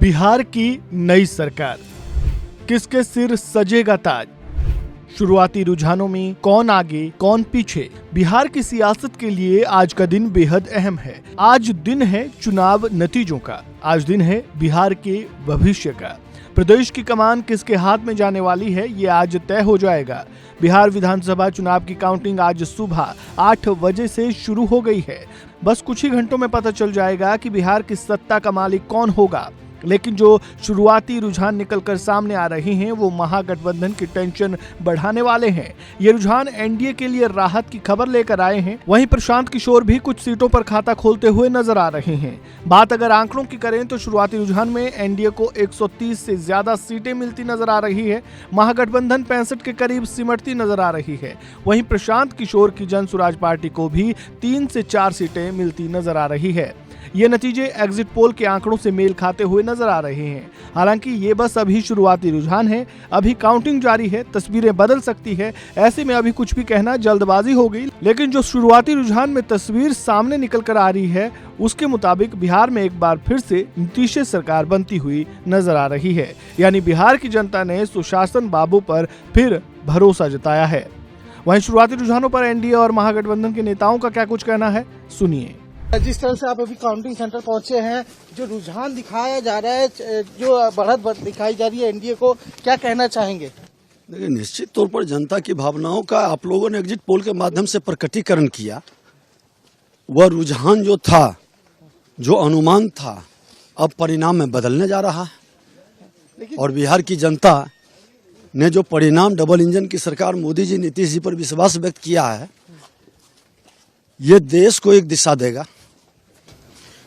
बिहार की नई सरकार, किसके सिर सजेगा ताज? शुरुआती रुझानों में कौन आगे कौन पीछे? बिहार की सियासत के लिए आज का दिन बेहद अहम है। आज दिन है चुनाव नतीजों का, आज दिन है बिहार के भविष्य का। प्रदेश की कमान किसके हाथ में जाने वाली है, ये आज तय हो जाएगा। बिहार विधानसभा चुनाव की काउंटिंग आज सुबह 8 बजे से शुरू हो गई है। बस कुछ ही घंटों में पता चल जाएगा कि बिहार की सत्ता का मालिक कौन होगा। लेकिन जो शुरुआती रुझान निकलकर सामने आ रहे हैं वो महागठबंधन की टेंशन बढ़ाने वाले हैं। ये रुझान एनडीए के लिए राहत की खबर लेकर आए हैं। वहीं प्रशांत किशोर भी कुछ सीटों पर खाता खोलते हुए नजर आ रहे हैं। बात अगर आंकड़ों की करें तो शुरुआती रुझान में एनडीए को 130 से ज्यादा सीटें मिलती नजर आ रही है। महागठबंधन 65 के करीब सिमटती नजर आ रही है। वहीं प्रशांत किशोर की जन स्वराज पार्टी को भी 3 से 4 सीटें मिलती नजर आ रही है। ये नतीजे एग्जिट पोल के आंकड़ों से मेल खाते हुए नजर आ रहे हैं। हालांकि ये बस अभी शुरुआती रुझान है, अभी काउंटिंग जारी है, तस्वीरें बदल सकती है। ऐसे में अभी कुछ भी कहना जल्दबाजी हो गई। लेकिन जो शुरुआती रुझान में तस्वीर सामने निकल कर आ रही है उसके मुताबिक बिहार में एक बार फिर से नीतीश सरकार बनती हुई नजर आ रही है। यानी बिहार की जनता ने सुशासन बाबू पर फिर भरोसा जताया है। वहीं शुरुआती रुझानों पर एनडीए और महागठबंधन के नेताओं का क्या कुछ कहना है, सुनिए। जिस तरह से आप अभी काउंटिंग सेंटर पहुंचे हैं, जो रुझान दिखाया जा रहा है, जो बढ़त दिखाई जा रही है एनडीए को, क्या कहना चाहेंगे? देखिए, निश्चित तौर पर जनता की भावनाओं का आप लोगों ने एग्जिट पोल के माध्यम से प्रकटीकरण किया। वह रुझान जो था, जो अनुमान था, अब परिणाम में बदलने जा रहा है। और बिहार की जनता ने जो परिणाम डबल इंजन की सरकार मोदी जी नीतीश जी पर विश्वास व्यक्त किया है, ये देश को एक दिशा देगा।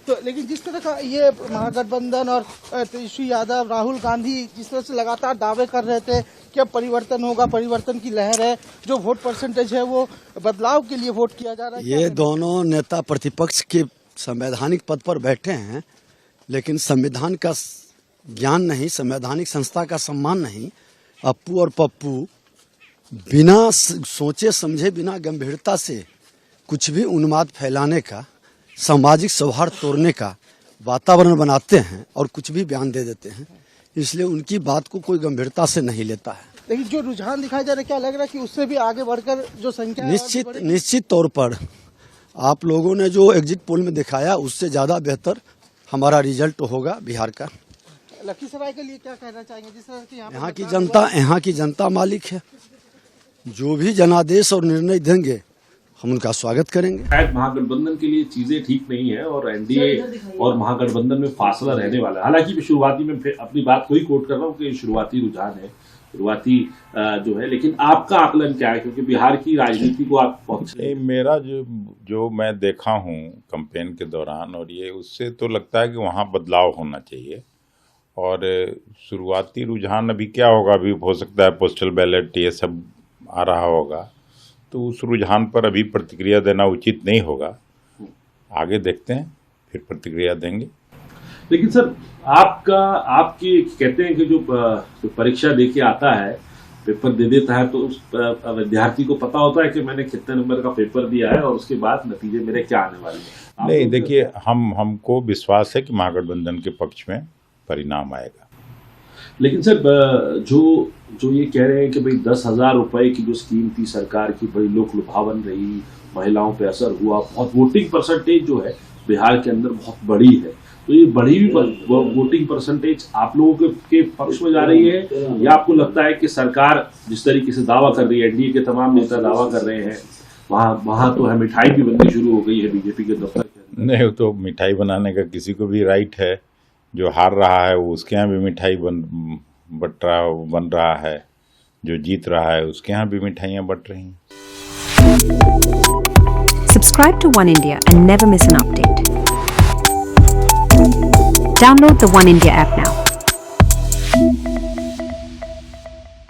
तो लेकिन जिस तरह का ये महागठबंधन और तेजस्वी यादव, राहुल गांधी जिस तरह से लगातार दावे कर रहे थे कि अब परिवर्तन होगा, परिवर्तन की लहर है, जो वोट परसेंटेज है वो बदलाव के लिए वोट किया जा रहा है। ये दोनों नेता प्रतिपक्ष के संवैधानिक पद पर बैठे हैं, लेकिन संविधान का ज्ञान नहीं, संवैधानिक संस्था का सम्मान नहीं। अप्पू और पप्पू बिना सोचे समझे, बिना गंभीरता से कुछ भी उन्माद फैलाने का, सामाजिक सौहार्द तोड़ने का वातावरण बनाते हैं और कुछ भी बयान दे देते हैं। इसलिए उनकी बात को कोई गंभीरता से नहीं लेता है। लेकिन जो रुझान दिखाई जा रहा है, क्या लग रहा है कि उससे भी आगे बढ़कर जो संख्या निश्चित तौर पर आप लोगों ने जो एग्जिट पोल में दिखाया उससे ज्यादा बेहतर हमारा रिजल्ट होगा बिहार का। लखीसराय के लिए क्या कहना चाहेंगे? जिस तरह की यहाँ की जनता मालिक है। जो भी जनादेश और निर्णय देंगे हम उनका स्वागत करेंगे। शायद महागठबंधन के लिए चीजें ठीक नहीं है और एनडीए और महागठबंधन में फासला रहने वाला है। हालांकि मैं शुरुआती में अपनी बात को ही कोट कर रहा हूँ कि शुरुआती रुझान है, शुरुआती जो है। लेकिन आपका आकलन क्या है, क्योंकि बिहार की राजनीति को आप पहुंचे? मेरा जो मैं देखा हूँ कैंपेन के दौरान, और ये उससे तो लगता है कि वहाँ बदलाव होना चाहिए। और शुरुआती रुझान अभी क्या होगा, अभी हो सकता है पोस्टल बैलेट ये सब आ रहा होगा, तो उस रुझान पर अभी प्रतिक्रिया देना उचित नहीं होगा। आगे देखते हैं, फिर प्रतिक्रिया देंगे। लेकिन सर, आपकी कहते हैं कि जो परीक्षा दे के आता है, पेपर दे देता है, तो उस विद्यार्थी को पता होता है कि मैंने कितने नंबर का पेपर दिया है और उसके बाद नतीजे मेरे क्या आने वाले हैं। नहीं, देखिए, हमको विश्वास है कि महागठबंधन के पक्ष में परिणाम आएगा। लेकिन सर, जो ये कह रहे हैं कि भाई 10,000 रुपए की जो स्कीम थी सरकार की, बड़ी लोक लुभावन रही, महिलाओं पे असर हुआ, बहुत वोटिंग परसेंटेज जो है बिहार के अंदर बहुत बड़ी है, तो ये बढ़ी हुई वोटिंग परसेंटेज आप लोगों के पक्ष में जा रही है, या आपको लगता है कि सरकार जिस तरीके से दावा कर रही है, एनडीए के तमाम नेता दावा कर रहे हैं, वहाँ तो है मिठाई भी बननी शुरू हो गई है बीजेपी के दफ्तर के? नहीं, तो मिठाई बनाने का किसी को भी राइट है। जो हार रहा है वो उसके यहाँ भी मिठाई बन रहा है, जो जीत रहा है उसके यहाँ भी मिठाइयाँ बट रही हैं। Subscribe to One India and never miss an update. Download the One India app now.